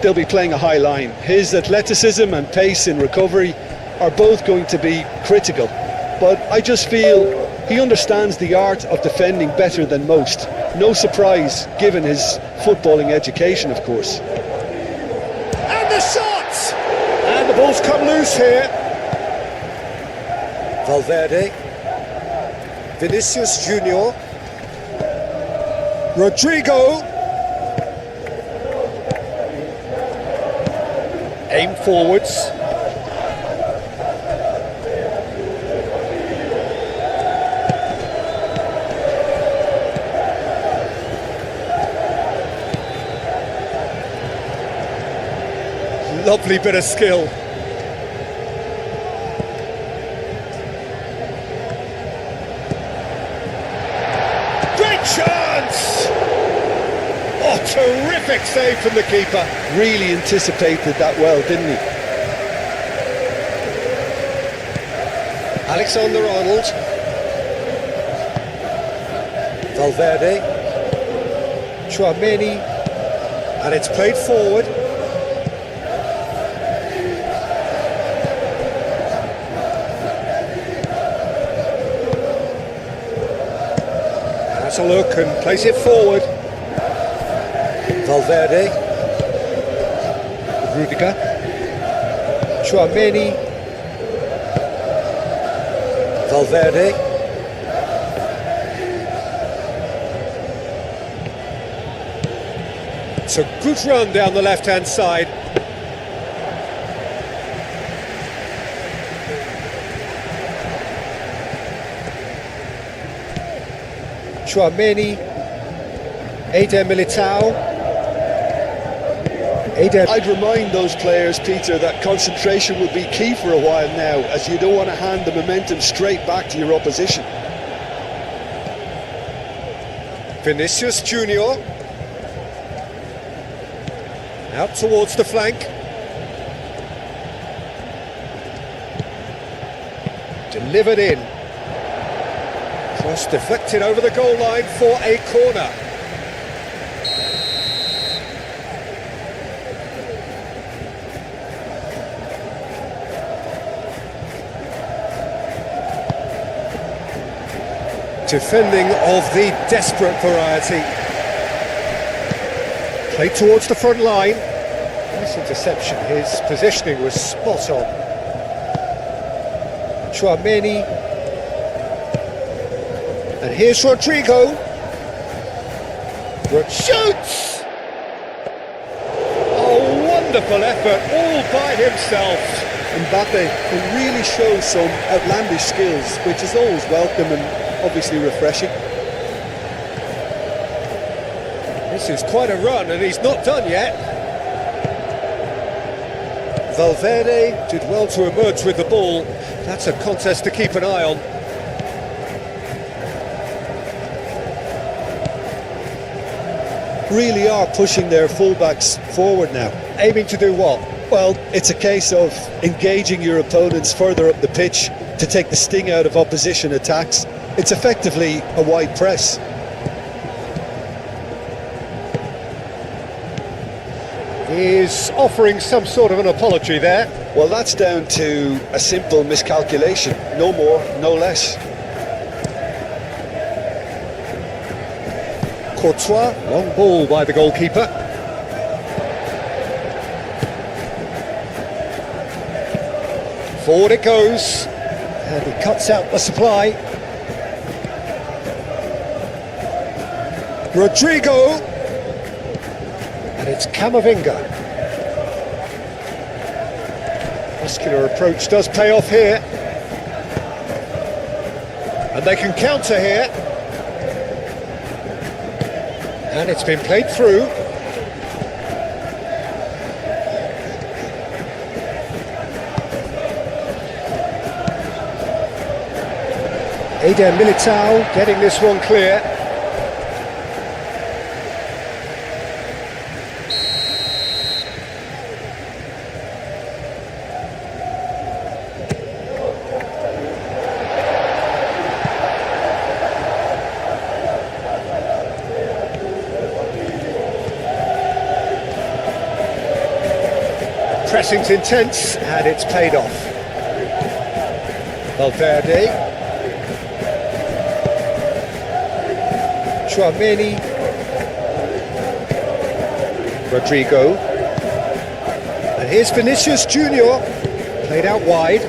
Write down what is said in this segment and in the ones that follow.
they'll be playing a high line. His athleticism and pace in recovery are both going to be critical, but I just feel he understands the art of defending better than most. No surprise, given his footballing education, of course. And the shot! And the ball's come loose here. Valverde. Vinicius Junior. Rodrigo. Aim forwards. Lovely bit of skill. Great chance! Oh, terrific save from the keeper. Really anticipated that well, didn't he? Alexander-Arnold. Valverde. Tchouaméni. And it's played forward. Has a look and plays it forward. Valverde. Rudiger. Tchouaméni. Valverde. It's a good run down the left-hand side. Tchouaméni. Eder Militao. I'd remind those players, Peter, that concentration will be key for a while now, as you don't want to hand the momentum straight back to your opposition. Vinicius Junior. Out towards the flank. Delivered in. Cross deflected over the goal line for a corner. Defending of the desperate variety. Played towards the front line. Nice interception, his positioning was spot on. Tchouaméni. And here's Rodrigo. Shoots! Oh, wonderful effort, all by himself. Mbappe can really show some outlandish skills, which is always welcome and obviously refreshing. This is quite a run and he's not done yet. Valverde did well to emerge with the ball. That's a contest to keep an eye on. Really are pushing their fullbacks forward now. Aiming to do what? Well, it's a case of engaging your opponents further up the pitch to take the sting out of opposition attacks. It's effectively a wide press. He's offering some sort of an apology there. Well, that's down to a simple miscalculation. No more, no less. Courtois, long ball by the goalkeeper. Forward it goes. And he cuts out the supply. Rodrigo. And it's Camavinga. Muscular approach does pay off here. And they can counter here. And it's been played through. Eder Militao getting this one clear. pressing's intense, and it's paid off. Valverde. Chouameni. Rodrigo. And here's Vinicius Junior. Played out wide.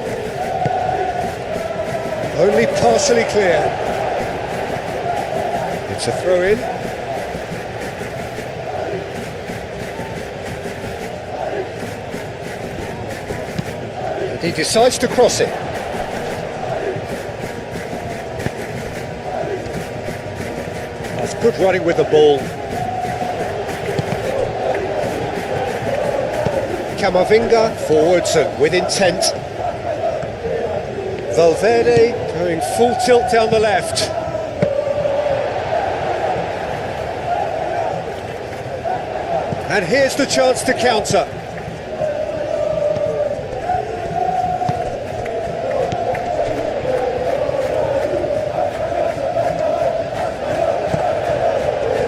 Only partially clear. It's a throw-in. And he decides to cross it. That's good running with the ball. Camavinga forwards and with intent. Valverde going full tilt down the left. And here's the chance to counter.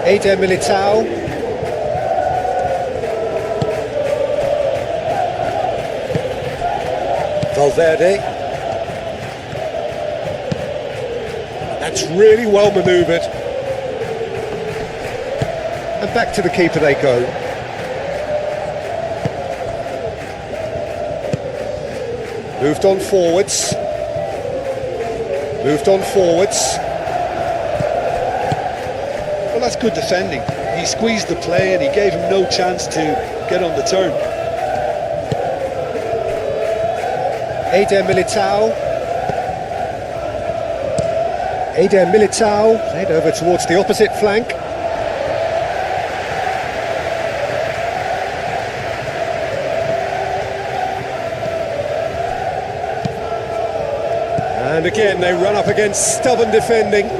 Eder Militao. Valverde. That's really well manoeuvred. And back to the keeper they go. Moved on forwards. Moved on forwards. Well, that's good defending. He squeezed the play and he gave him no chance to get on the turn. Eder Militao. Eder Militao played over towards the opposite flank. And again they run up against stubborn defending.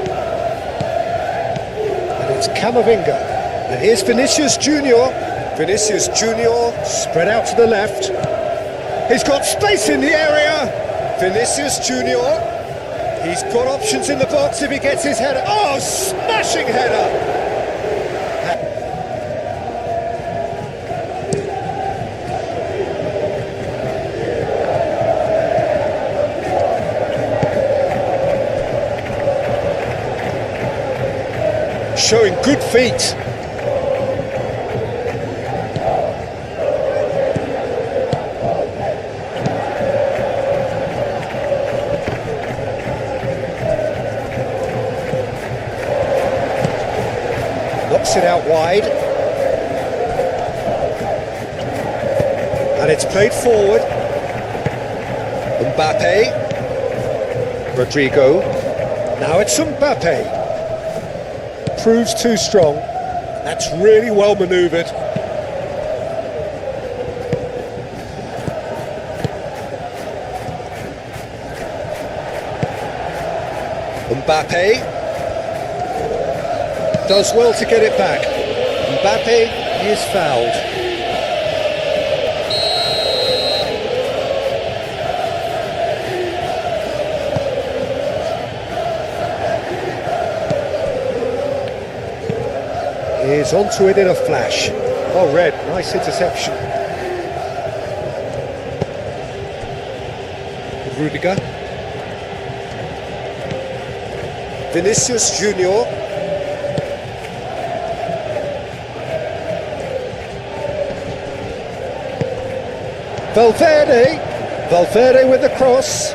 And it's Camavinga. And here's Vinicius Junior. Vinicius Junior spread out to the left. He's got space in the area. Vinicius Junior. He's got options in the box if he gets his header. Oh, smashing header! Showing good feet. Knocks it out wide. And it's played forward. Mbappe. Rodrigo. Now it's Mbappe. Proves too strong. That's really well manoeuvred. Mbappe does well to get it back. Mbappe is fouled. Is onto it in a flash. Oh, red, nice interception. Rudiger. Vinicius Junior. Valverde. Valverde with the cross.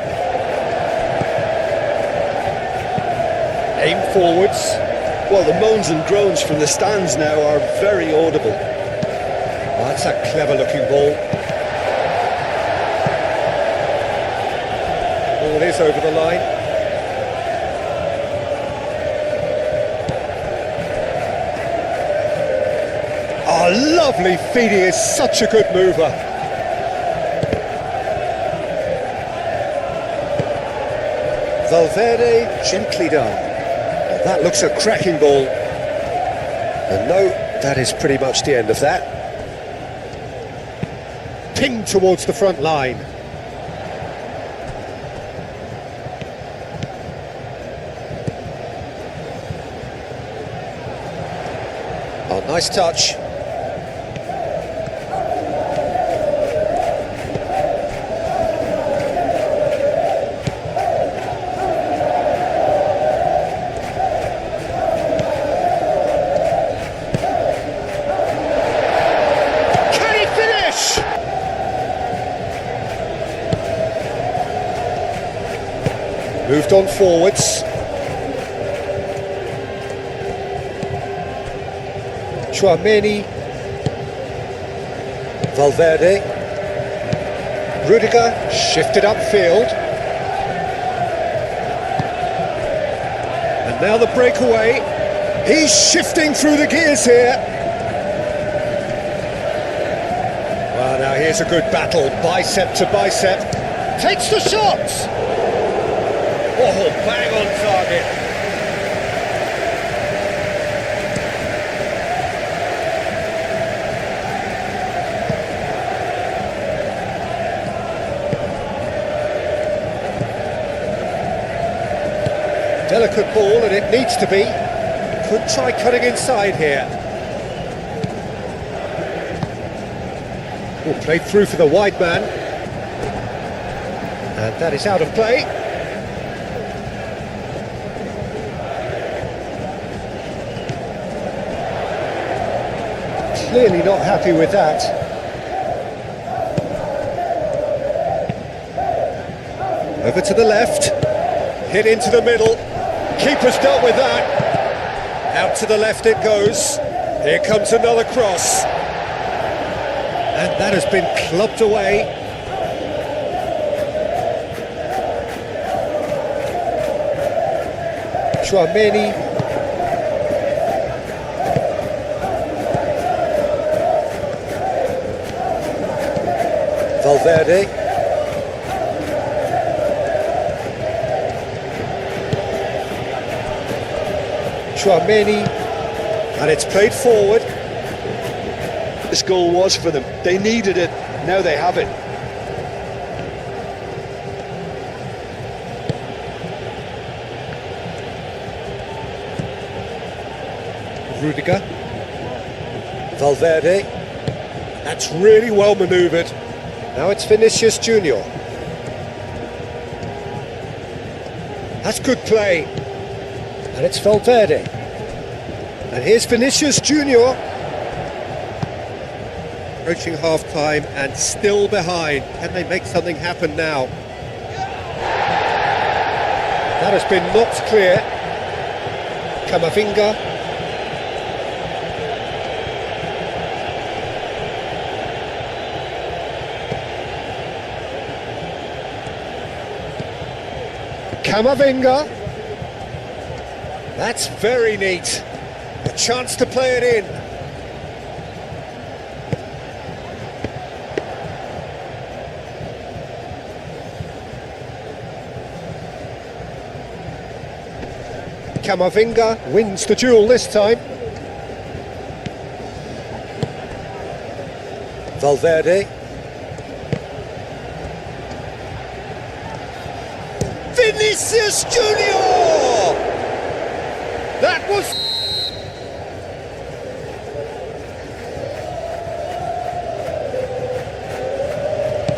Aim forwards. Well, the moans and groans from the stands now are very audible. Oh, that's a clever looking ball. Ball is over the line. Oh, lovely feed, he is such a good mover. Valverde, gently done. That looks a cracking ball. And no, that is pretty much the end of that. Pinged towards the front line. Oh, nice touch. Moved on forwards. Chouameni. Valverde. Rudiger shifted upfield. And now the breakaway. He's shifting through the gears here. Well, now here's a good battle, bicep to bicep. Takes the shot! Oh, bang on target. Delicate ball, and it needs to be. Could try cutting inside here. Oh, played through for the wide man. And that is out of play. Clearly not happy with that. Over to the left. Hit into the middle. Keeper's dealt with that. Out to the left it goes. Here comes another cross. And that has been clubbed away. Chouameni. Valverde. Chouameni, and it's played forward. This goal was for them. They needed it. Now they have it. Rudiger. Valverde. That's really well manoeuvred. Now it's Vinicius Junior. That's good play. And it's Valverde. And here's Vinicius Junior. Approaching half-time and still behind. Can they make something happen now? That has been knocked clear. Camavinga. Camavinga. That's very neat. A chance to play it in. Camavinga wins the duel this time. Valverde. Vinicius Junior! That was...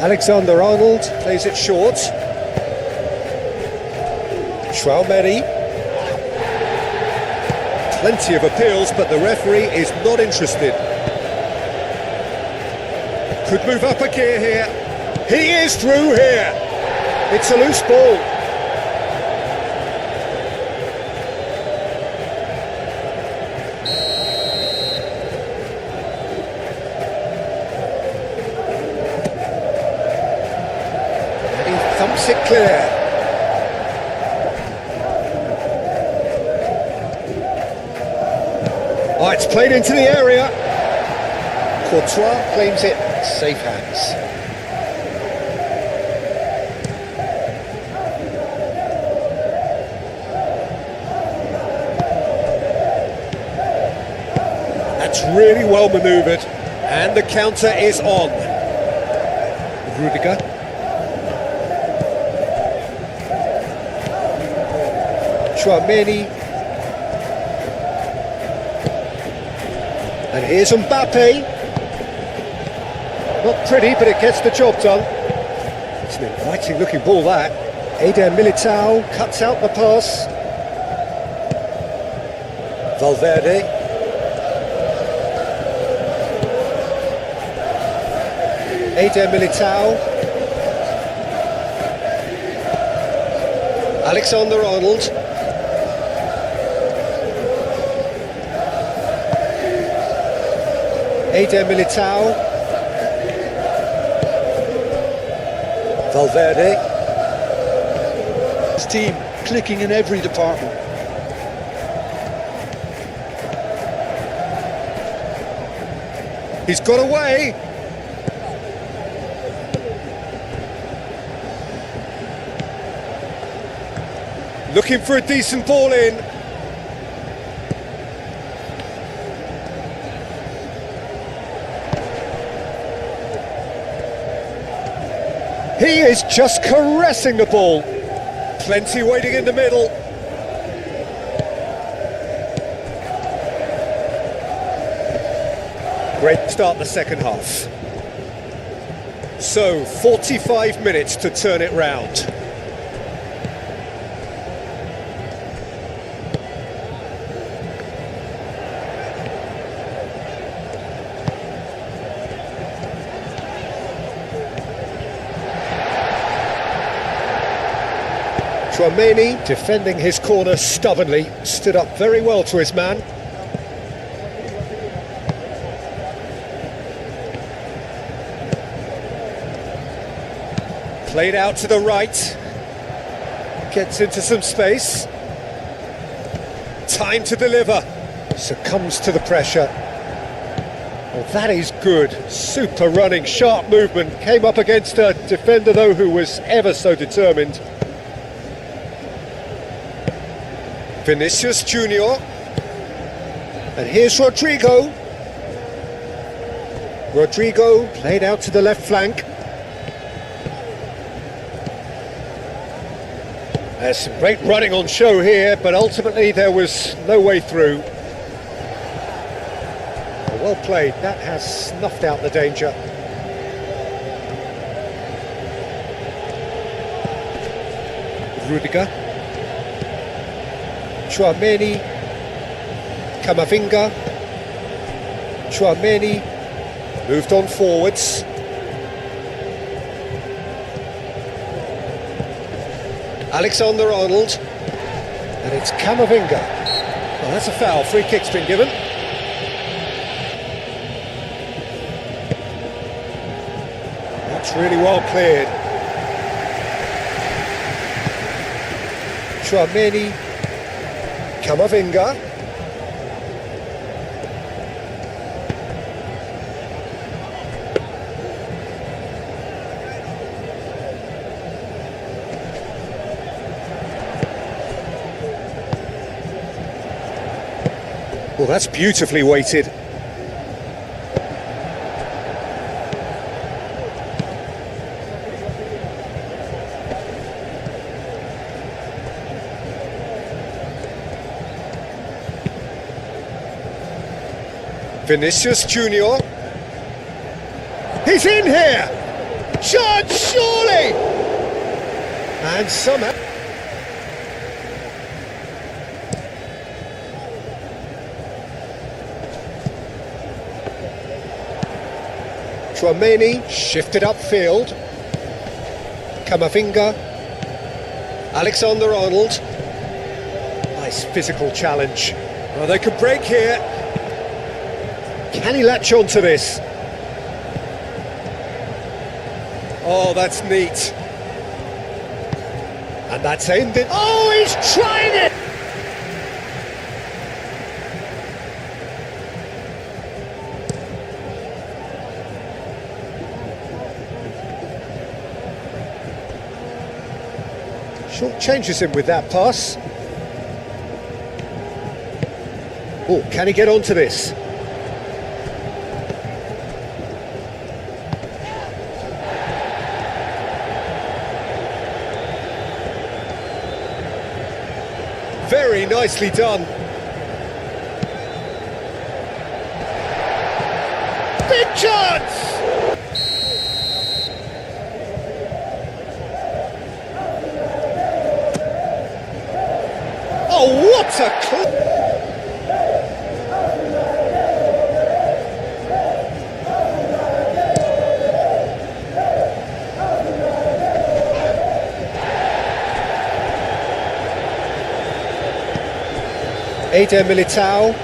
Alexander-Arnold plays it short. Chouameni. Plenty of appeals, but the referee is not interested. Could move up a gear here. He is through here. It's a loose ball. And he thumps it clear. Oh, it's played into the area. Courtois claims it. Safe hands. That's really well manoeuvred, and the counter is on. Rudiger. Chouameni. And here's Mbappe. Not pretty, but it gets the job done. It's an inviting looking ball, that. Eder Militao cuts out the pass. Valverde. Eder Militao. Alexander-Arnold. Eder Militao. Valverde. His team clicking in every department. He's got away. Looking for a decent ball in. He is just caressing the ball. Plenty waiting in the middle. Great start the second half. So, 45 minutes to turn it round. Tchouaméni defending his corner stubbornly, stood up very well to his man. Played out to the right, gets into some space. Time to deliver, succumbs to the pressure. Well, that is good, super running, sharp movement. Came up against a defender though who was ever so determined. Vinicius Junior, and here's Rodrigo. Rodrigo played out to the left flank. There's some great running on show here, but ultimately there was no way through. Well played, that has snuffed out the danger. Rudiger. Tchouaméni, Camavinga, Tchouaméni, moved on forwards. Alexander-Arnold, and it's Camavinga. Well, that's a foul, free kick's been given. That's really well cleared. Tchouaméni, Camavinga. Well, that's beautifully weighted. Vinicius Junior. He's in here! Chance, surely! And somehow... Tchouaméni shifted upfield. Camavinga. Alexander-Arnold. Nice physical challenge. Well, they could break here. Can he latch on to this? Oh, that's neat. And that's ended. Oh, he's trying it! Short changes him with that pass. Oh, can he get onto this? Very nicely done. Big chance! Oh, what a clip! Militao.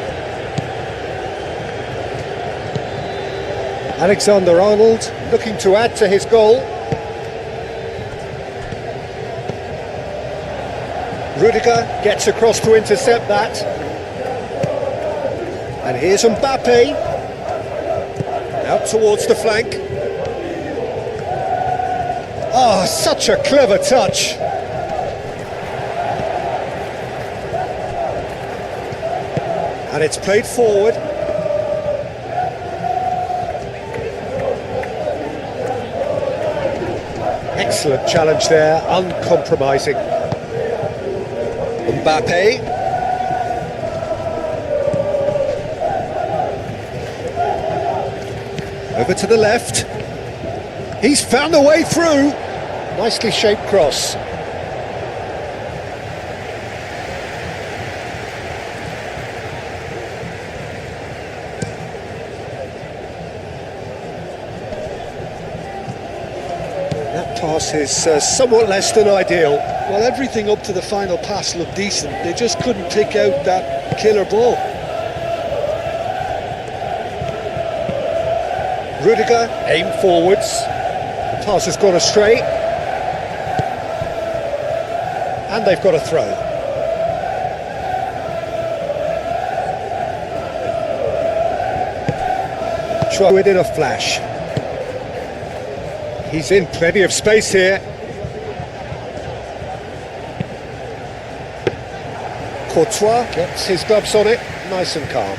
Alexander-Arnold looking to add to his goal. Rudiger gets across to intercept that. And here's Mbappe. Out towards the flank. Oh, such a clever touch. And it's played forward. Excellent challenge there, uncompromising. Mbappe. Over to the left. He's found a way through. Nicely shaped cross. That pass is somewhat less than ideal. Well, everything up to the final pass looked decent. They just couldn't pick out that killer ball. Rudiger, aim forwards. The pass has gone astray. And they've got a throw. Try it in a flash. He's in plenty of space here. Courtois gets his gloves on it, nice and calm.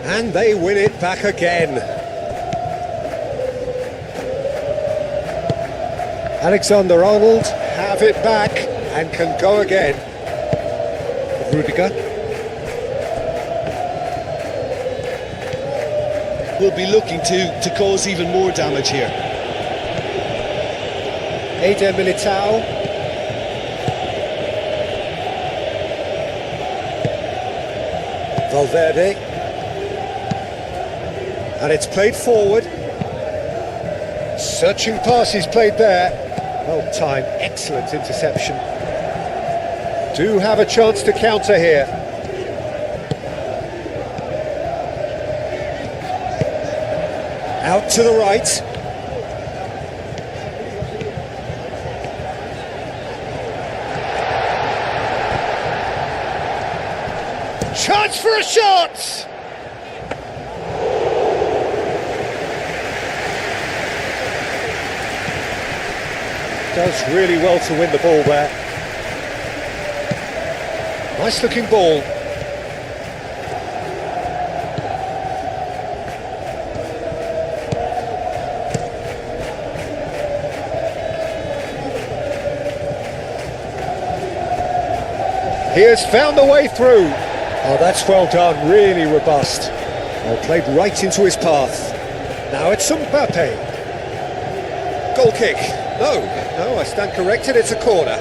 And they win it back again. Alexander-Arnold have it back and can go again. Rudiger. Will be looking to cause even more damage here. Militao. Valverde. And it's played forward. Searching pass he's played there. Well timed, excellent interception. Do have a chance to counter here. Out to the right. Chance for a shot! Does really well to win the ball there. Nice looking ball. He has found a way through. Oh, that's well done, really robust. Well, played right into his path. Now it's Mbappe. Goal kick. No, I stand corrected, it's a corner.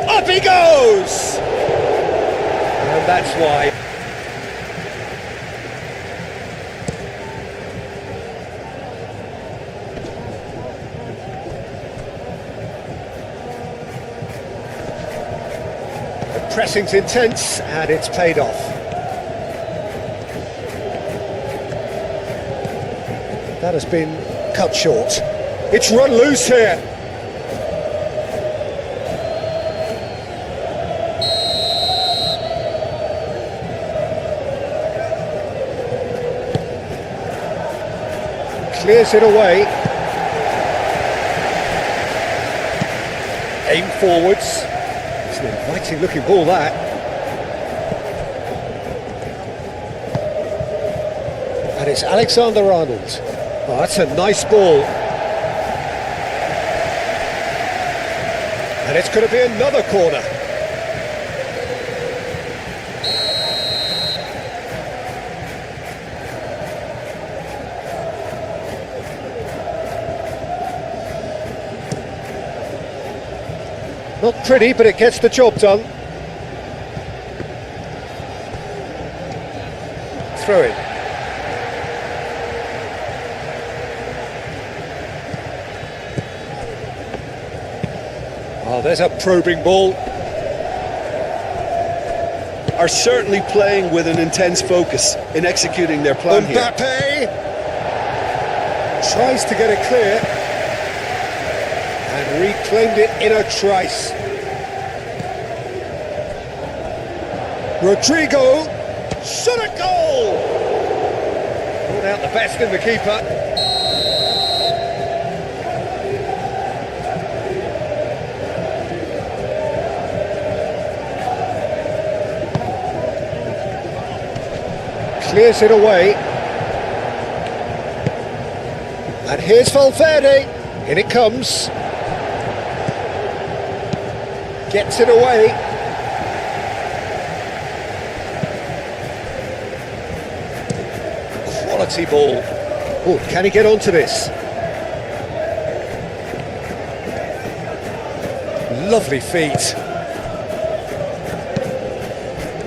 Up he goes! And that's why. Pressing's intense, and it's paid off. That has been cut short. It's run loose here. Clears it away. Aim forwards. It's an inviting looking ball, that. And it's Alexander-Arnold. Oh, that's a nice ball. And it's going to be another corner. Not pretty, but it gets the job done. Throw it. Oh, there's a probing ball. Are certainly playing with an intense focus in executing their plan here. Mbappe tries to get it clear and reclaimed it in a trice. Rodrigo, shot a goal! Brought out the best in the keeper. Clears it away. And here's Valverde. In it comes. Gets it away. Quality ball. Oh, can he get onto this? Lovely feet.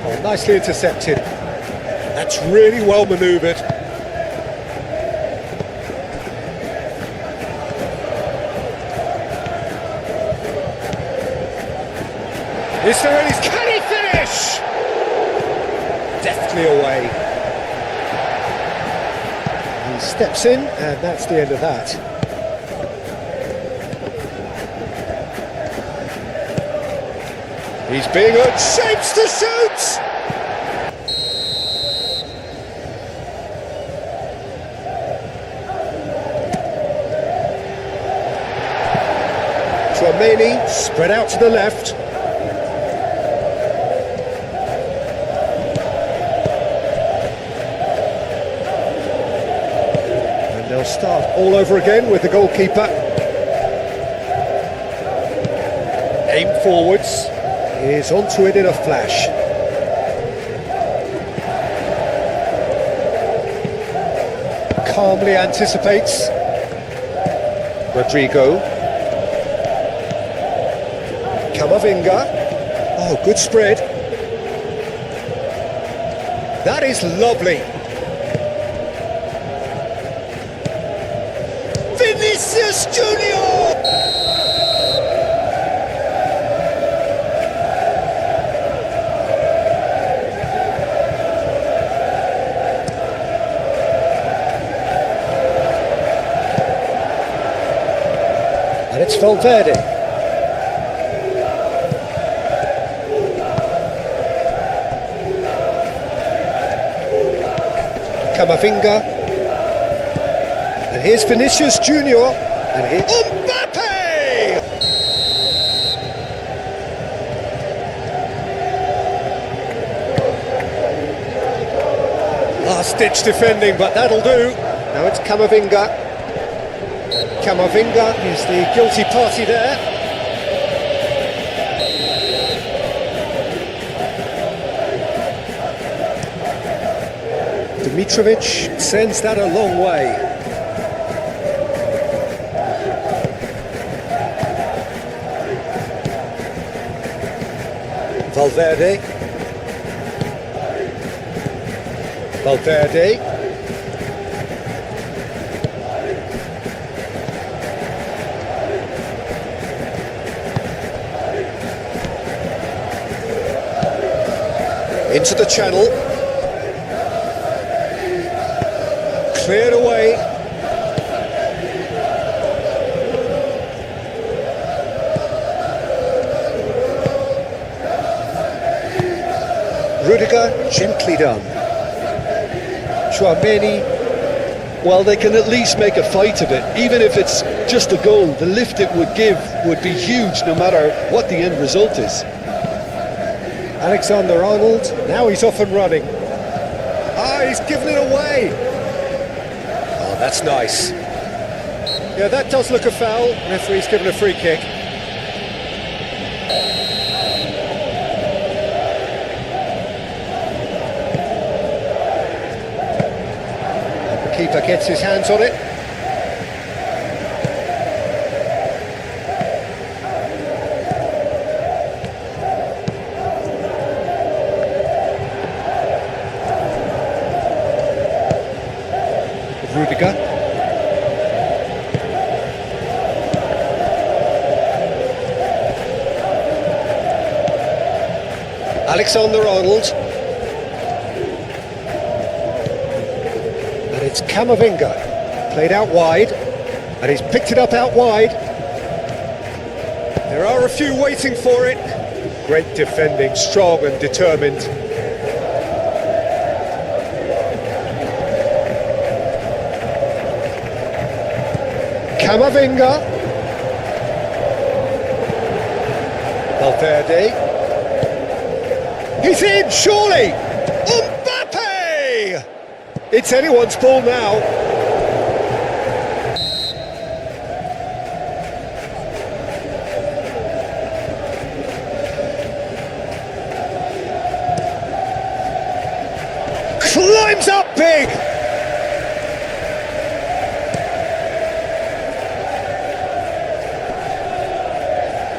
Oh, nicely intercepted. That's really well manoeuvred. Is there any... Can he finish? Deftly away. He steps in, and that's the end of that. He's being urged, shapes to shoot! Tchouaméni spread out to the left. And they'll start all over again with the goalkeeper. Aim forwards. Is onto it in a flash. Calmly anticipates. Rodrigo. Camavinga. Oh, good spread. That is lovely. Vinicius Junior! And it's Valverde. Camavinga. And here's Vinicius Junior. And here's Mbappe! Last-ditch defending, but that'll do. Now it's Camavinga. Camavinga is the guilty party there. Dimitrovic sends that a long way. Valverde. Valverde. Into the channel. Cleared away. Rudiger, gently done. Tchouaméni. Well, they can at least make a fight of it. Even if it's just a goal, the lift it would give would be huge no matter what the end result is. Alexander-Arnold, now he's off and running. Ah, he's given it away. Oh, that's nice. Yeah, that does look a foul. Referee's given a free kick. The keeper gets his hands on it. Rudiger. Alexander-Arnold. And it's Camavinga. Played out wide. And he's picked it up out wide. There are a few waiting for it. Great defending, strong and determined. Camavinga. Valverde. He's in, surely! Mbappe! It's anyone's ball now. Climbs up big!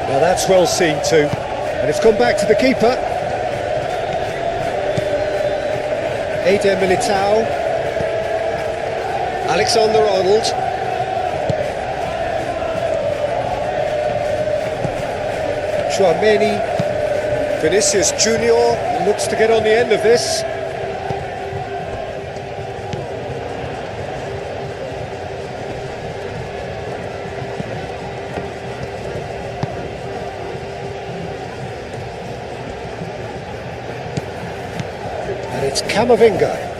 Now that's well seen too. And it's gone back to the keeper. Eder Militao. Alexander-Arnold. Chouameni. Vinicius Junior looks to get on the end of this. And it's Camavinga.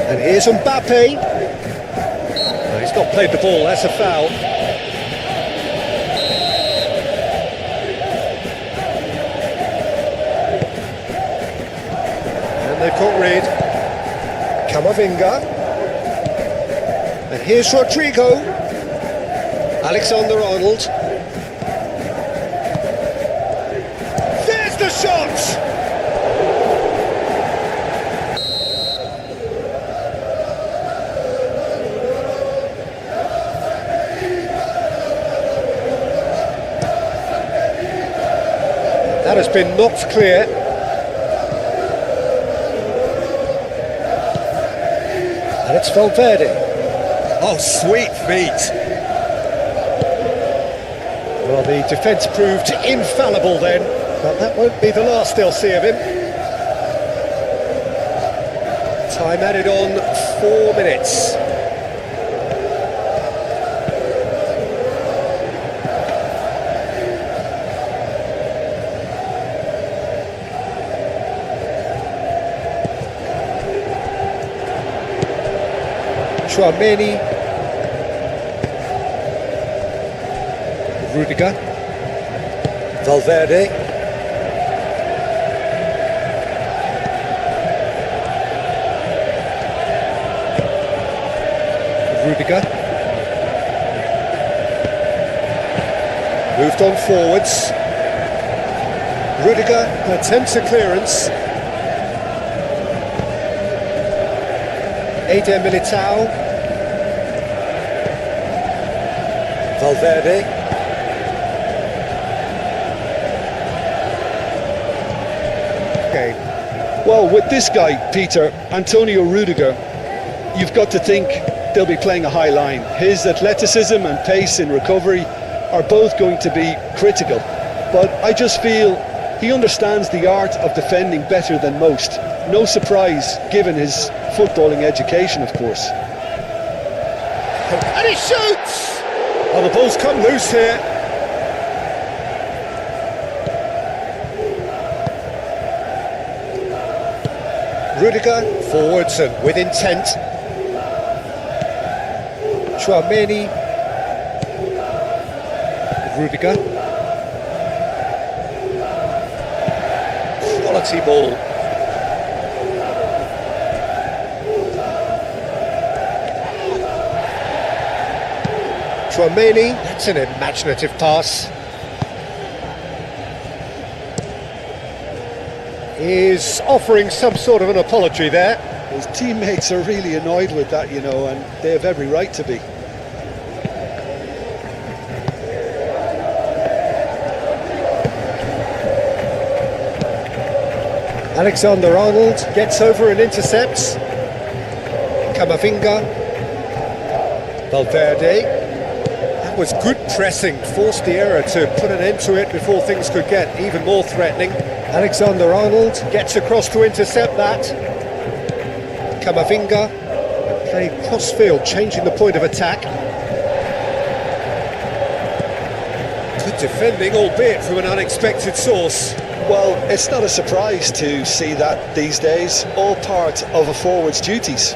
And here's Mbappe. No, he's not played the ball, that's a foul. And they've got rid. Camavinga. And here's Rodrigo. Alexander-Arnold. There's the shot! That has been knocked clear. And it's Valverde. Oh, sweet feet. Well, the defence proved infallible then, but that won't be the last they'll see of him. Time added on 4 minutes. Chouameni. Rudiger. Valverde. Rudiger. Moved on forwards. Rudiger attempts a clearance. Eder Militao. Valverde. Okay. Well, with this guy, Peter, Antonio Rudiger, you've got to think they'll be playing a high line. His athleticism and pace in recovery are both going to be critical. But I just feel he understands the art of defending better than most. No surprise, given his footballing education, of course. And he shoots! Oh, the ball's come loose here. Rudiger, forwards and with intent. Chouameni. Rudiger. Quality ball. Chouameni, that's an imaginative pass. Is offering some sort of an apology there. His teammates are really annoyed with that, you know, and they have every right to be. Alexander-Arnold gets over and intercepts. Camavinga. Valverde. That was good pressing, forced the error to put an end to it before things could get even more threatening. Alexander-Arnold gets across to intercept that. Camavinga playing cross-field, changing the point of attack. Good defending, albeit from an unexpected source. Well, it's not a surprise to see that these days, all part of a forward's duties.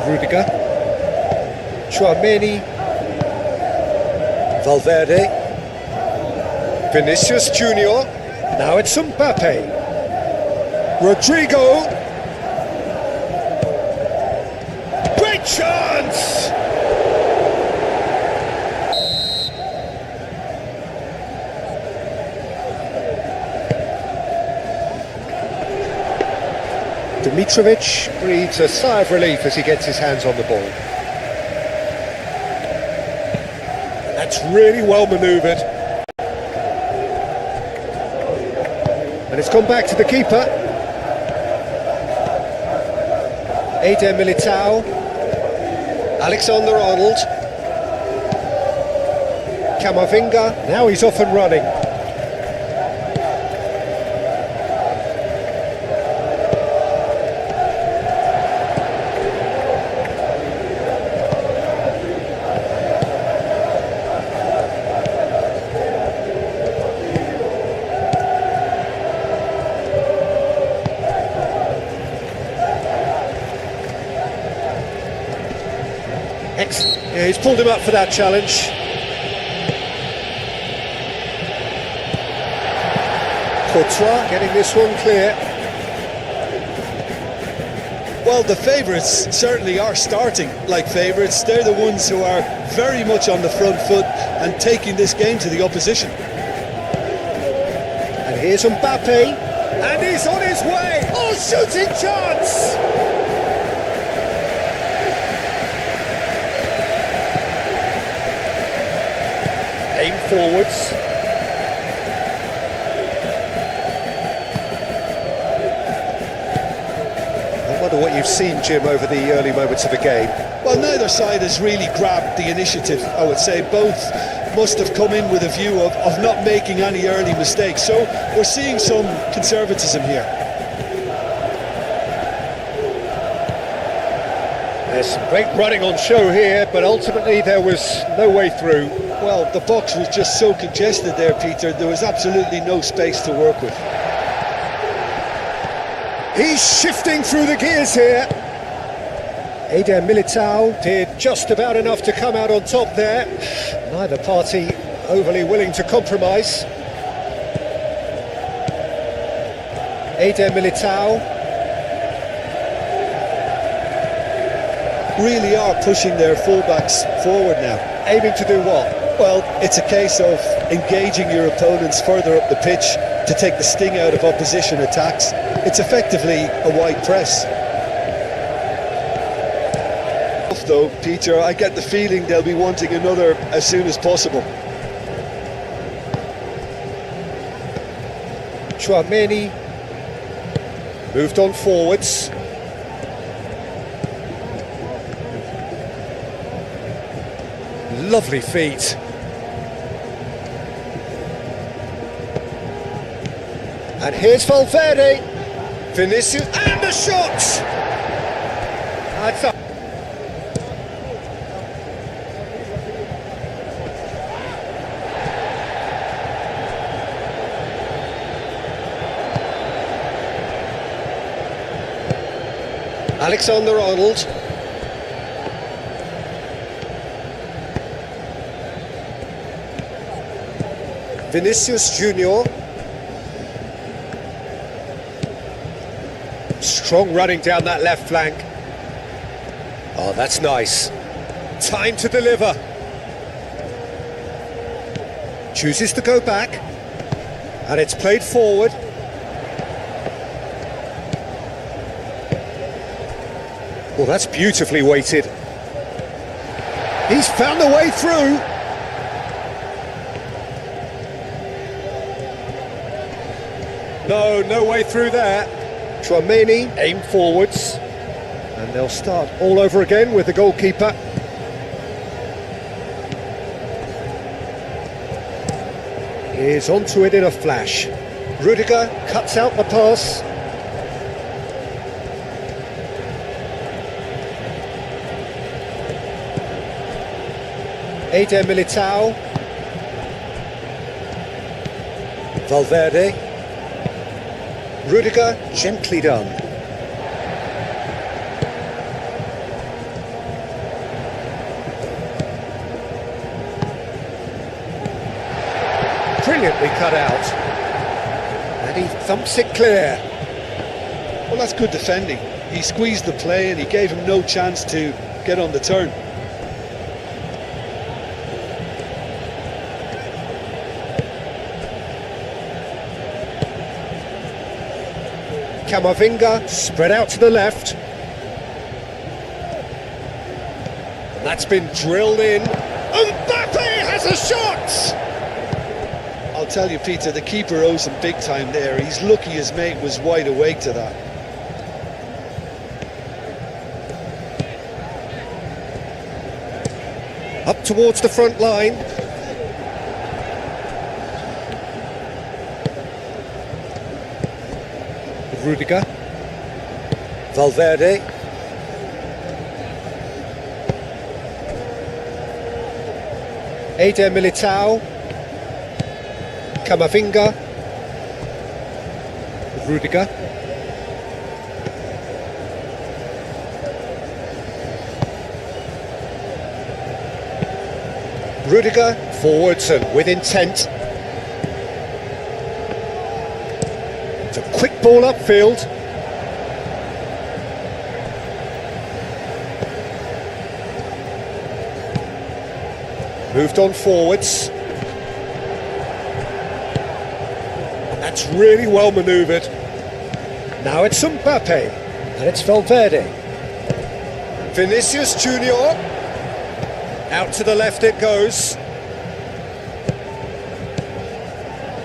Rudiger, Chouameni, Valverde, Vinicius Junior, now it's Mbappe, Rodrigo, great chance! Dimitrovic breathes a sigh of relief as he gets his hands on the ball. That's really well manoeuvred. And it's gone back to the keeper. Eder Militao. Alexander-Arnold. Camavinga. Now he's off and running. Yeah, he's pulled him up for that challenge. Courtois getting this one clear. Well, the favourites certainly are starting like favourites. They're the ones who are very much on the front foot and taking this game to the opposition. And here's Mbappe, and he's on his way. Oh, shooting chance! Aim forwards. I wonder what you've seen, Jim, over the early moments of the game. Well, neither side has really grabbed the initiative, I would say. Both must have come in with a view of not making any early mistakes. So we're seeing some conservatism here. There's some great running on show here, but ultimately there was no way through. Well, the box was just so congested there, Peter. There was absolutely no space to work with. He's shifting through the gears here. Eder Militao did just about enough to come out on top there. Neither party overly willing to compromise. Eder Militao. Really are pushing their fullbacks forward now. Aiming to do what? Well, it's a case of engaging your opponents further up the pitch to take the sting out of opposition attacks. It's effectively a wide press. Though, Peter, I get the feeling they'll be wanting another as soon as possible. Chouameni moved on forwards. Lovely feet. And here's Valverde. Vinicius, and the shot! That's up. Alexander-Arnold. Vinicius Junior. Strong running down that left flank. Oh, that's nice. Time to deliver. Chooses to go back. And it's played forward. Well, that's beautifully weighted. He's found a way through. No way through there. Tramini aim forwards. And they'll start all over again with the goalkeeper. Is onto it in a flash. Rudiger cuts out the pass. Eder Militao. Valverde. Rudiger, gently done. Brilliantly cut out. And he thumps it clear. Well, that's good defending. He squeezed the play and he gave him no chance to get on the turn. Camavinga spread out to the left. And that's been drilled in. Mbappe has a shot! I'll tell you, Peter, the keeper owes him big time there. He's lucky his mate was wide awake to that. Up towards the front line. Rudiger. Valverde. Eder Militao. Camavinga. Rudiger. Rudiger forwards and with intent. It's a quick ball upfield. Moved on forwards. That's really well manoeuvred. Now it's Mbappe, and it's Valverde. Vinicius Junior. Out to the left it goes.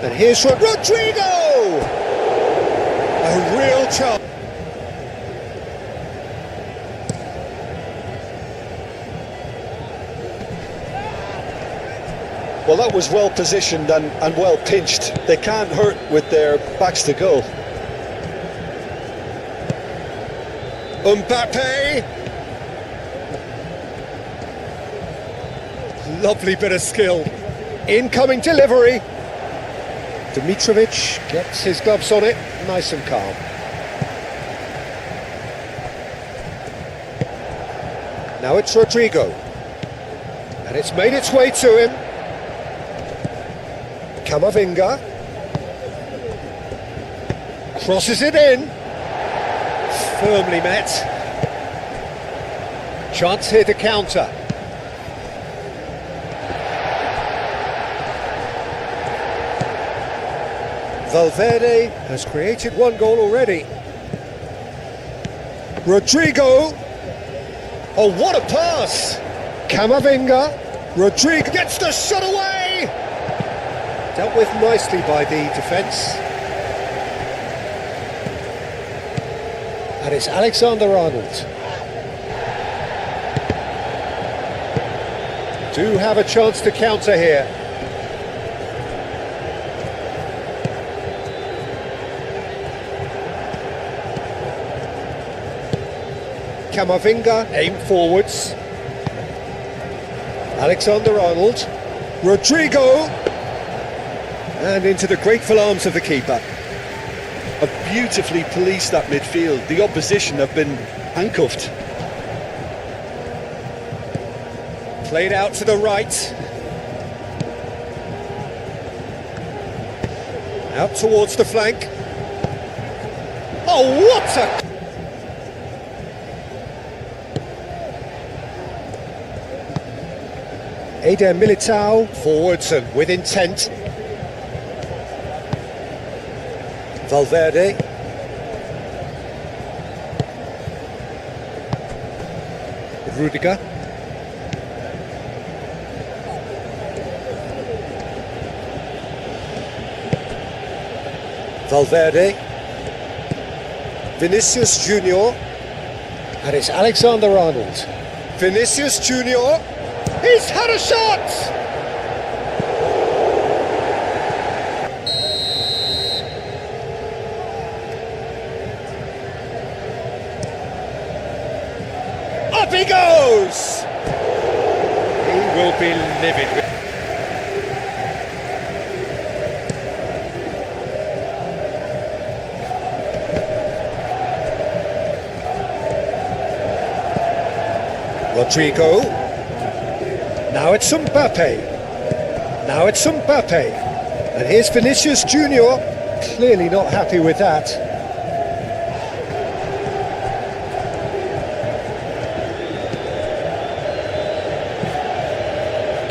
And here's Rodrigo! A real chance. Well, that was well positioned and well pinched. They can't hurt with their backs to goal. Mbappe! Lovely bit of skill. Incoming delivery. Dimitrovic gets his gloves on it, nice and calm. Now it's Rodrigo. And it's made its way to him. Camavinga. Crosses it in. Firmly met. Chance here to counter. Valverde has created one goal already. Rodrigo. Oh, what a pass! Camavinga. Rodrigo gets the shot away! Dealt with nicely by the defence. And it's Alexander-Arnold. Do have a chance to counter here. Camavinga, aim forwards. Alexander-Arnold. Rodrigo. And into the grateful arms of the keeper. Have beautifully policed that midfield. The opposition have been handcuffed. Played out to the right. Out towards the flank. Oh, what a... Eder Militao, forwards and with intent. Valverde. Rudiger. Valverde. Vinicius Junior. And it's Alexander-Arnold. Vinicius Junior. He's had a shot! Up he goes! He will be livid. Rodrigo. Now it's Mbappe. Now it's Mbappe. And here's Vinicius Junior. Clearly not happy with that.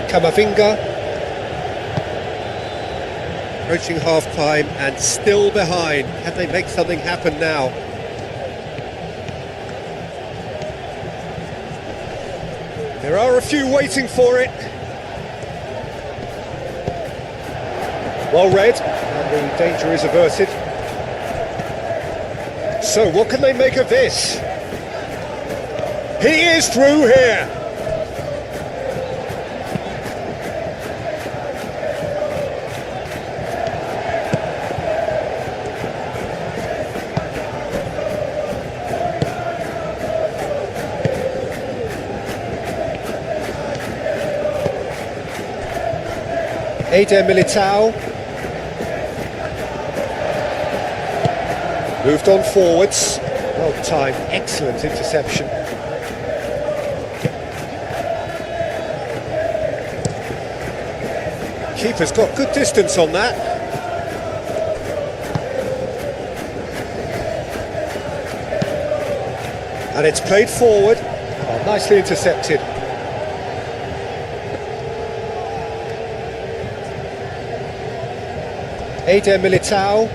Camavinga. Approaching half-time and still behind. Can they make something happen now? There are a few waiting for it. Well read, and the danger is averted. So what can they make of this? He is through here. Eder Militao. Moved on forwards. Well timed, excellent interception. Keeper's got good distance on that. And it's played forward. Oh, nicely intercepted. Eder Militao.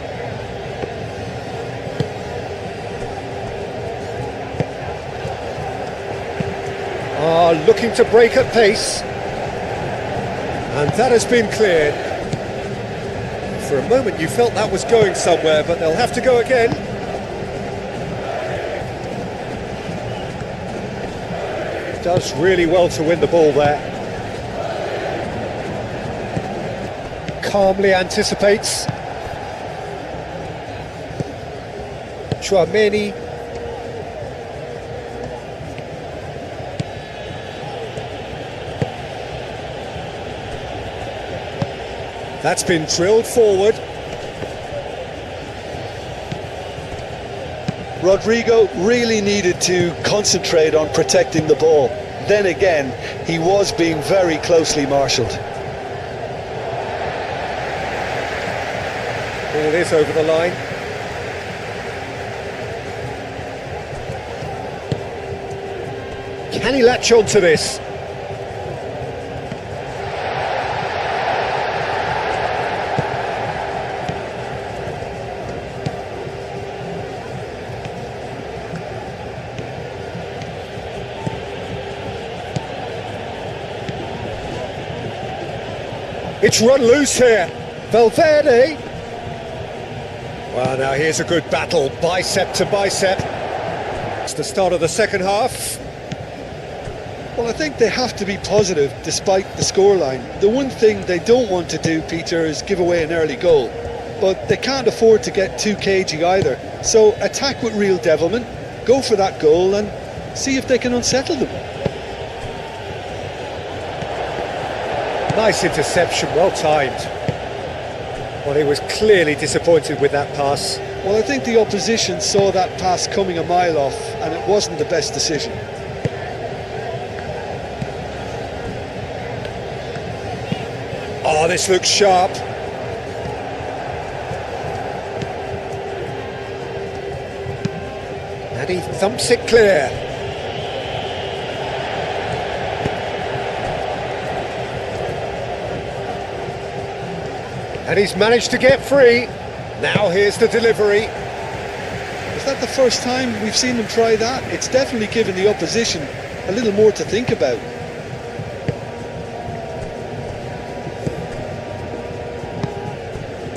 Looking to break at pace. And that has been cleared. For a moment you felt that was going somewhere, but they'll have to go again. Does really well to win the ball there. Calmly anticipates. Chouameni. That's been drilled forward. Rodrigo really needed to concentrate on protecting the ball. Then again, he was being very closely marshalled. Ball is over the line. Can he latch on to this? It's run loose here. Valverde. Well, now here's a good battle, bicep to bicep. It's the start of the second half. Well, I think they have to be positive despite the scoreline. The one thing they don't want to do, Peter, is give away an early goal. But they can't afford to get too cagey either. So attack with real devilment, go for that goal and see if they can unsettle them. Nice interception, well timed. Well, he was clearly disappointed with that pass. Well, I think the opposition saw that pass coming a mile off and it wasn't the best decision. Oh, this looks sharp. And he thumps it clear. And he's managed to get free. Now here's the delivery. Is that the first time we've seen them try that? It's definitely given the opposition a little more to think about.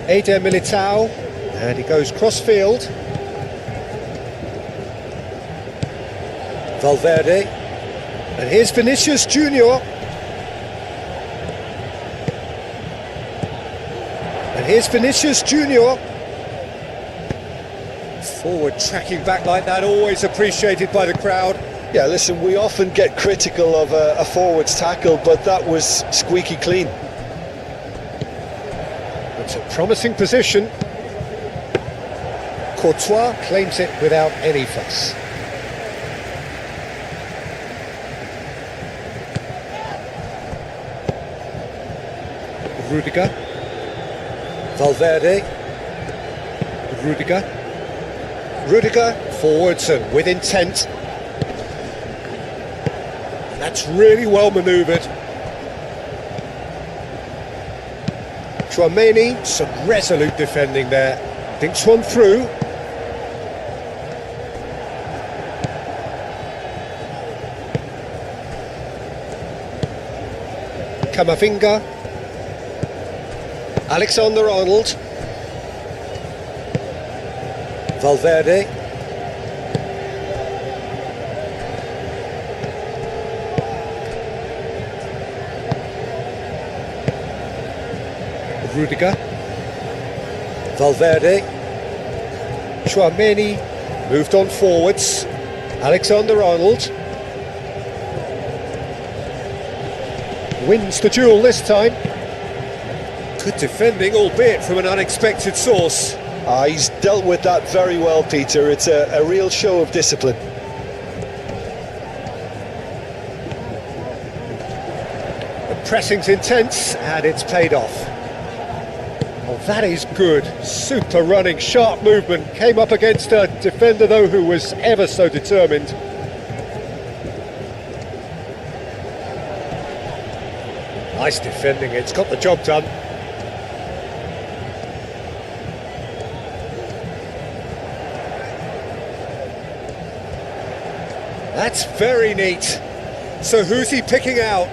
Eder Militao, and he goes cross-field. Valverde, and here's Vinicius Junior. And here's Vinicius Junior. Forward tracking back like that, always appreciated by the crowd. Yeah, listen, we often get critical of a forward's tackle, but that was squeaky clean. It's a promising position. Courtois claims it without any fuss. Rudiger. Valverde. Rudiger. Rudiger forwards and with intent. That's really well manoeuvred. Tchouaméni, some resolute defending there. Thinks one through. Camavinga. Alexander-Arnold. Valverde. Rudiger. Valverde. Tchouaméni moved on forwards. Alexander-Arnold wins the duel this time. Good defending, albeit from an unexpected source. He's dealt with that very well, Peter. It's a real show of discipline. The pressing's intense and it's paid off. Oh, that is good. Super running, sharp movement. Came up against a defender, though, who was ever so determined. Nice defending, it's got the job done. That's very neat. So who's he picking out?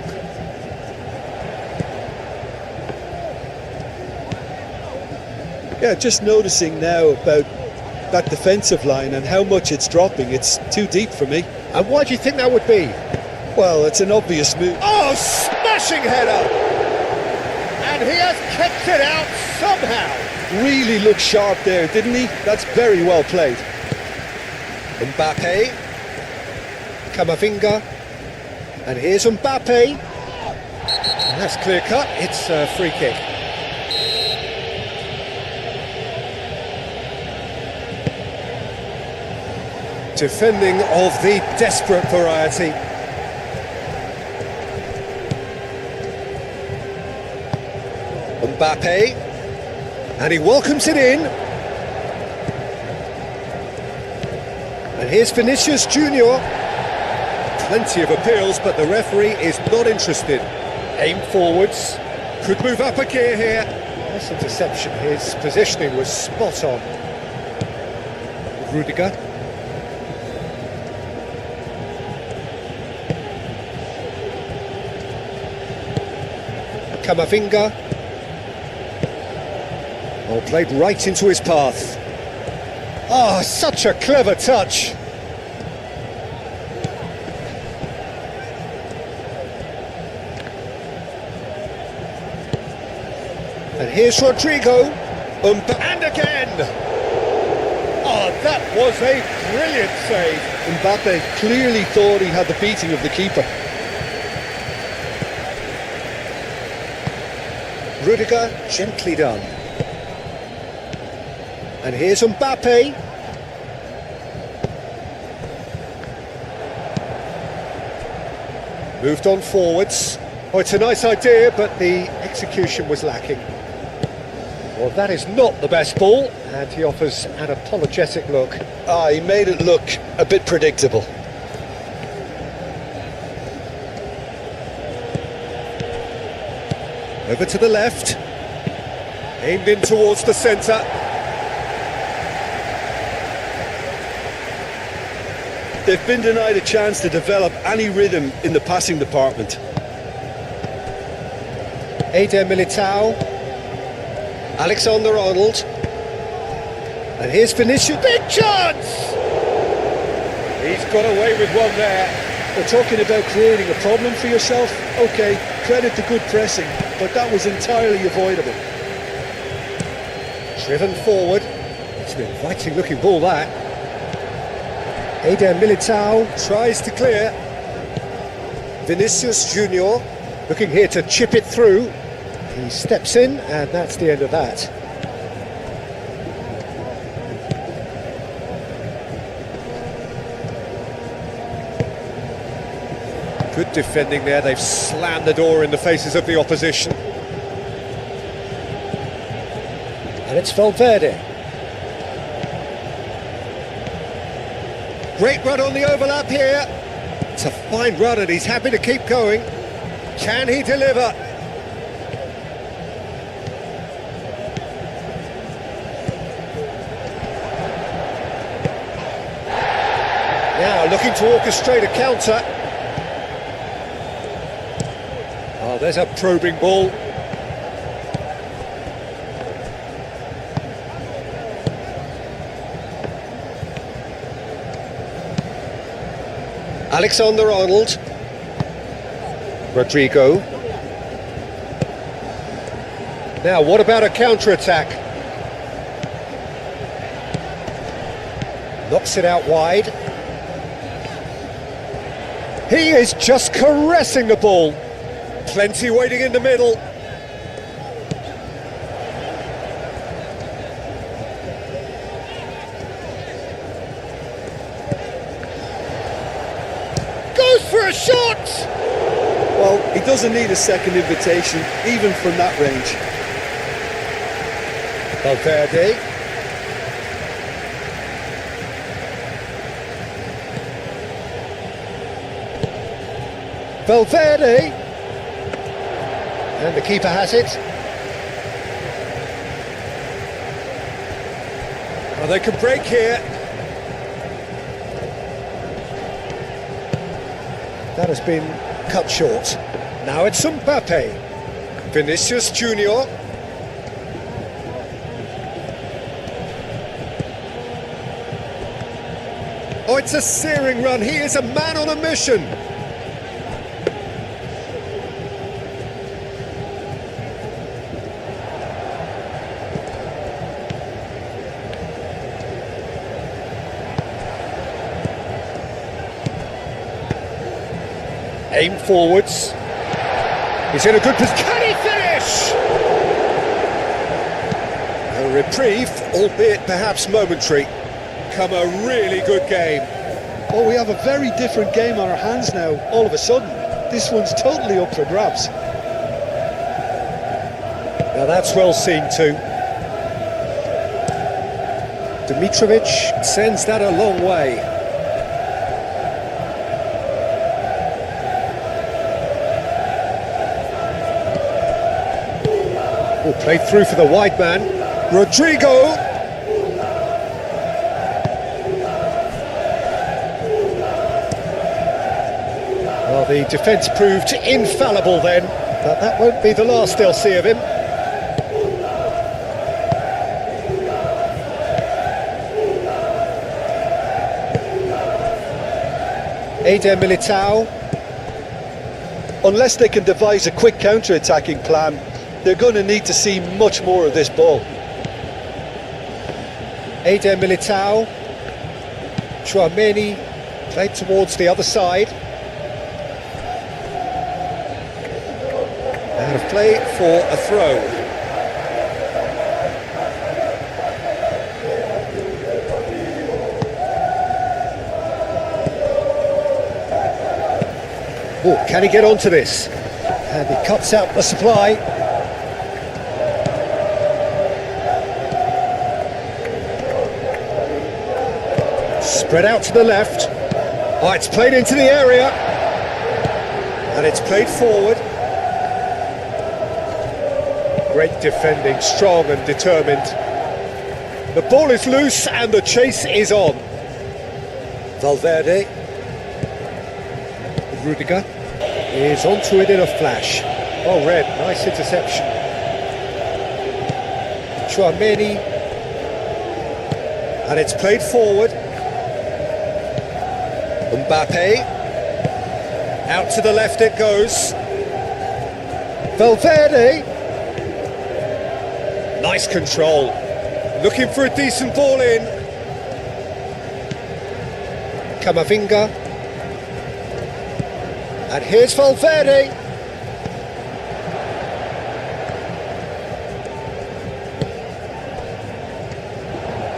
Yeah, just noticing now about that defensive line and how much it's dropping. It's too deep for me. And why do you think that would be? Well, it's an obvious move. Oh, smashing header! And he has kept it out somehow. Really looked sharp there, didn't he? That's very well played. Mbappe. Camavinga. And here's Mbappe. And that's clear cut. It's a free kick. Defending of the desperate variety. Mbappe, and he welcomes it in. And here's Vinicius Junior. Plenty of appeals, but the referee is not interested. Aim forwards, could move up a gear here. Nice interception, his positioning was spot on. Rudiger. Camavinga. Oh, played right into his path. Oh, such a clever touch. And here's Rodrigo. And again. Oh, that was a brilliant save. Mbappe clearly thought he had the beating of the keeper. Rudiger, gently done. And here's Mbappe. Moved on forwards. Oh, it's a nice idea, but the execution was lacking. Well, that is not the best ball, and he offers an apologetic look. He made it look a bit predictable. Over to the left. Aimed in towards the centre. They've been denied a chance to develop any rhythm in the passing department. Eder Militao, Alexander-Arnold, and here's Vinicius, big chance! He's got away with one there. We're talking about creating a problem for yourself. Okay, credit to good pressing, but that was entirely avoidable. Driven forward, it's an inviting looking ball that. Eder Militao tries to clear. Vinicius Junior looking here to chip it through. He steps in, and that's the end of that. Good defending there, they've slammed the door in the faces of the opposition. And it's Valverde. Great run on the overlap here. It's a fine run and he's happy to keep going. Can he deliver? Now looking to orchestrate a counter. Oh, there's a probing ball. Alexander-Arnold. Rodrigo. Now, what about a counter-attack? Knocks it out wide. He is just caressing the ball. Plenty waiting in the middle. Goes for a shot! Well, he doesn't need a second invitation, even from that range. Valverde. Valverde. And the keeper has it. Well, they can break here. That has been cut short. Now it's Mbappe. Vinicius Junior. Oh, it's a searing run. He is a man on a mission. Aim forwards. He's in a good position. Can he finish? A reprieve, albeit perhaps momentary. Come a really good game. Oh, we have a very different game on our hands now, all of a sudden. This one's totally up for grabs. Now that's well seen too. Dimitrovic sends that a long way. Played through for the wide man. Rodrigo. Well, the defence proved infallible then, but that won't be the last they'll see of him. Eder Militao. Unless they can devise a quick counter-attacking plan, they're going to need to see much more of this ball. Eder Militao. Chouameni played towards the other side. Out of play for a throw. Oh, can he get onto this? And he cuts out the supply. Spread out to the left. Oh, it's played into the area. And it's played forward. Great defending, strong and determined. The ball is loose and the chase is on. Valverde. Rudiger is onto it in a flash. Oh, Red, nice interception. Chouameni. And it's played forward. Mbappe. Out to the left it goes. Valverde. Nice control. Looking for a decent ball in. Camavinga. And here's Valverde.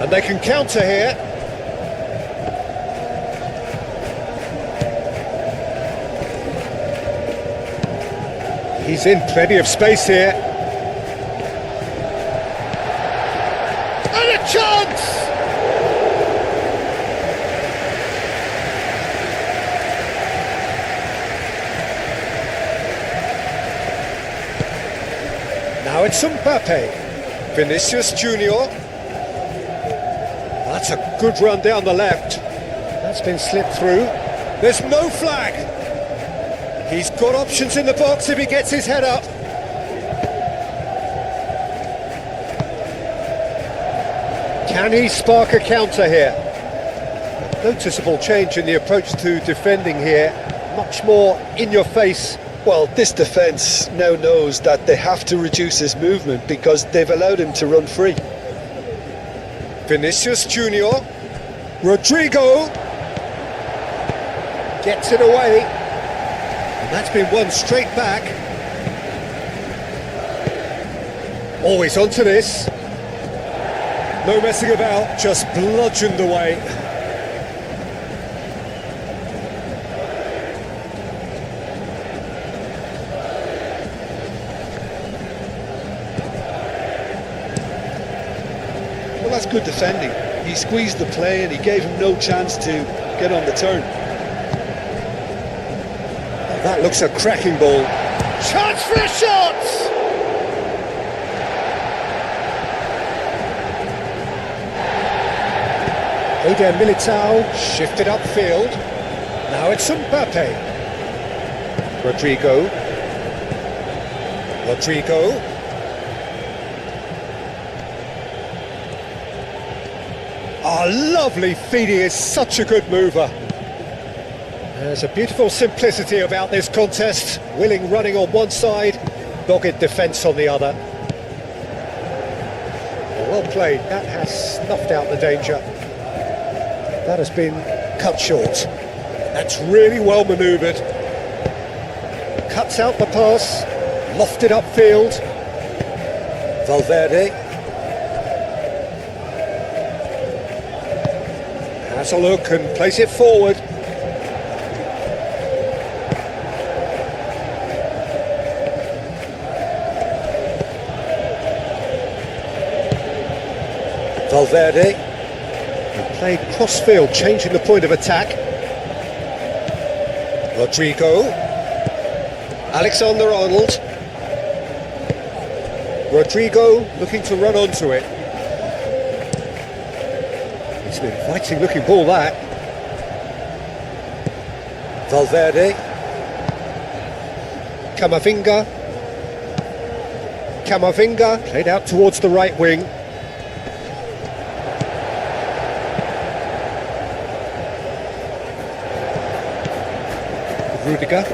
And they can counter here. He's in plenty of space here. And a chance! Now it's Mbappe. Vinicius Junior. That's a good run down the left. That's been slipped through. There's no flag. He's got options in the box if he gets his head up. Can he spark a counter here? Noticeable change in the approach to defending here. Much more in your face. Well, this defence now knows that they have to reduce his movement because they've allowed him to run free. Vinicius Junior. Rodrigo gets it away. And that's been won straight back. Always onto this. No messing about, just bludgeoned away. Well, that's good defending. He squeezed the play and he gave him no chance to get on the turn. That looks a cracking ball. Chance for a shot! Eder Militao shifted upfield. Now it's Mbappe. Rodrigo. Oh, lovely feed. He is such a good mover. There's a beautiful simplicity about this contest. Willing running on one side, dogged defence on the other. Well played. That has snuffed out the danger. That has been cut short. That's really well manoeuvred. Cuts out the pass, lofted upfield. Valverde has a look and plays it forward. Valverde. Played cross-field, changing the point of attack. Rodrigo. Alexander-Arnold. Rodrigo looking to run onto it. It's an inviting looking ball, that. Valverde. Camavinga played out towards the right wing. Rudiger.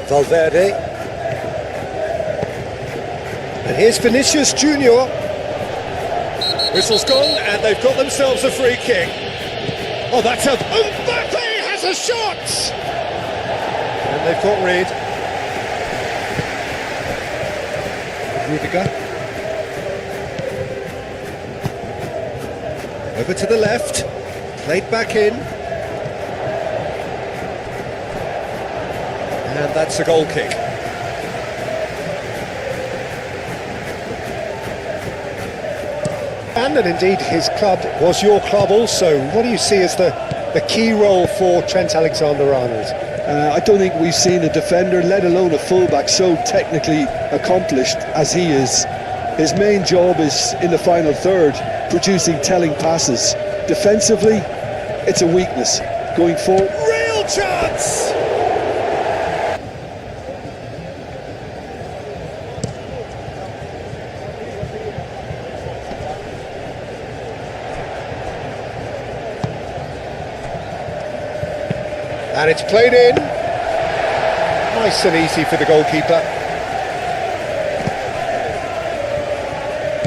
Valverde. And here's Vinicius Junior. Whistle's gone and they've got themselves a free kick. Oh, that's a... Mbappe has a shot! And they've got rid. Rudiger. Over to the left. Played back in. And that's a goal kick. And indeed his club was your club also. What do you see as the key role for Trent Alexander-Arnold? I don't think we've seen a defender, let alone a fullback, so technically accomplished as he is. His main job is in the final third, producing telling passes. Defensively, it's a weakness going forward. Real chance! And it's played in. Nice and easy for the goalkeeper.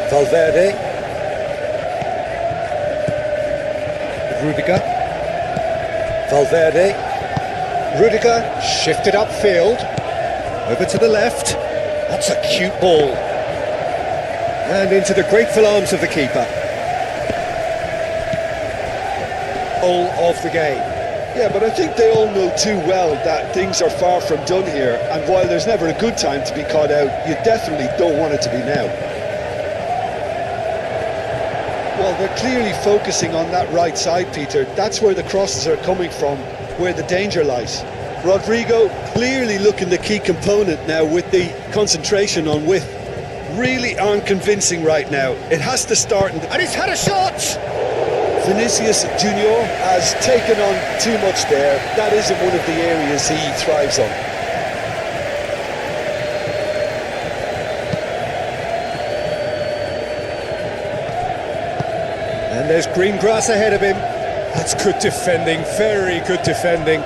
Valverde. Rudiger. Valverde. Rudiger shifted upfield. Over to the left. That's a cute ball. And into the grateful arms of the keeper. All of the game. Yeah, but I think they all know too well that things are far from done here, and while there's never a good time to be caught out, you definitely don't want it to be now. Well, they're clearly focusing on that right side, Peter. That's where the crosses are coming from, where the danger lies. Rodrigo clearly looking the key component now with the concentration on width. Really aren't convincing right now. It has to start. And he's had a shot! Vinicius Junior has taken on too much there. That isn't one of the areas he thrives on. And there's green grass ahead of him. That's good defending, very good defending.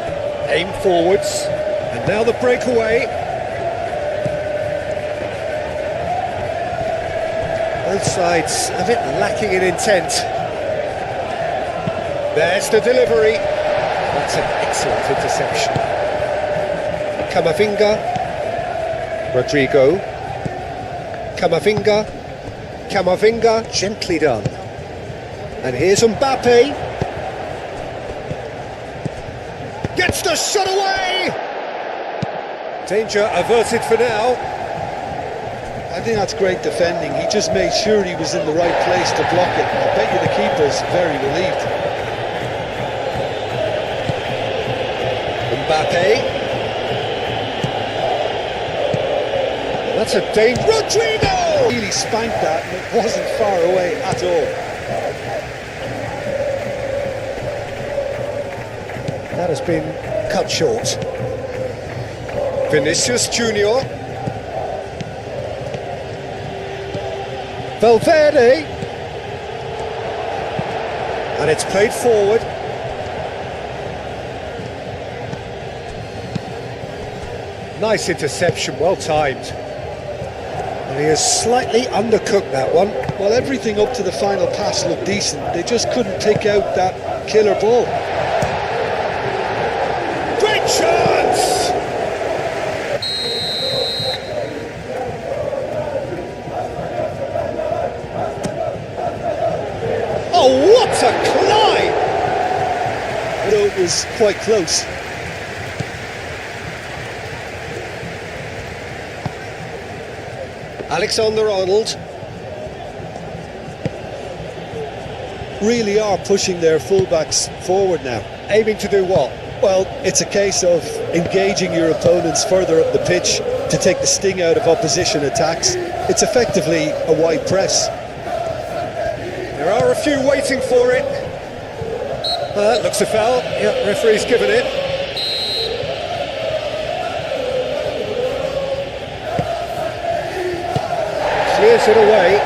Aim forwards. And now the breakaway. Both sides a bit lacking in intent. There's the delivery. That's an excellent interception. Camavinga. Rodrigo. Camavinga. Camavinga, gently done. And here's Mbappe. Gets the shot away! Danger averted for now. I think that's great defending. He just made sure he was in the right place to block it. I bet you the keeper's very relieved. Mbappe. That's a danger. Rodrigo! Really spanked that, and it wasn't far away at all. That has been cut short. Vinicius Junior. Valverde. And it's played forward. Nice interception, well timed. And he has slightly undercooked that one. Well, everything up to the final pass looked decent. They just couldn't take out that killer ball. Great chance! Oh, what a climb! Though it was quite close. Alexander-Arnold. Really are pushing their fullbacks forward now. Aiming to do what? Well, it's a case of engaging your opponents further up the pitch to take the sting out of opposition attacks. It's effectively a wide press. There are a few waiting for it. Looks a foul. Yeah, referee's given it. Clears it away.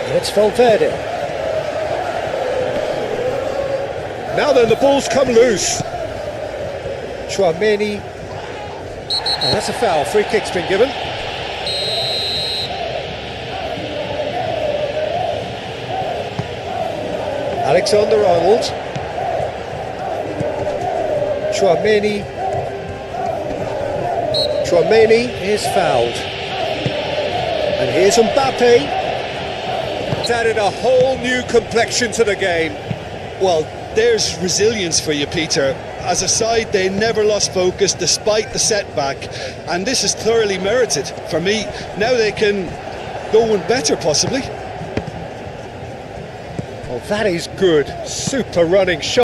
And it's Valverde. Now then, the ball's come loose. Chouameni. Oh, that's a foul. Free kick's been given. Alexander-Arnold. Chouameni. Chouameni is fouled. And here's Mbappe. It's added a whole new complexion to the game. Well, there's resilience for you, Peter. As a side, they never lost focus despite the setback, and this is thoroughly merited for me. Now they can go one better, possibly. Oh, that is good. Super running shot.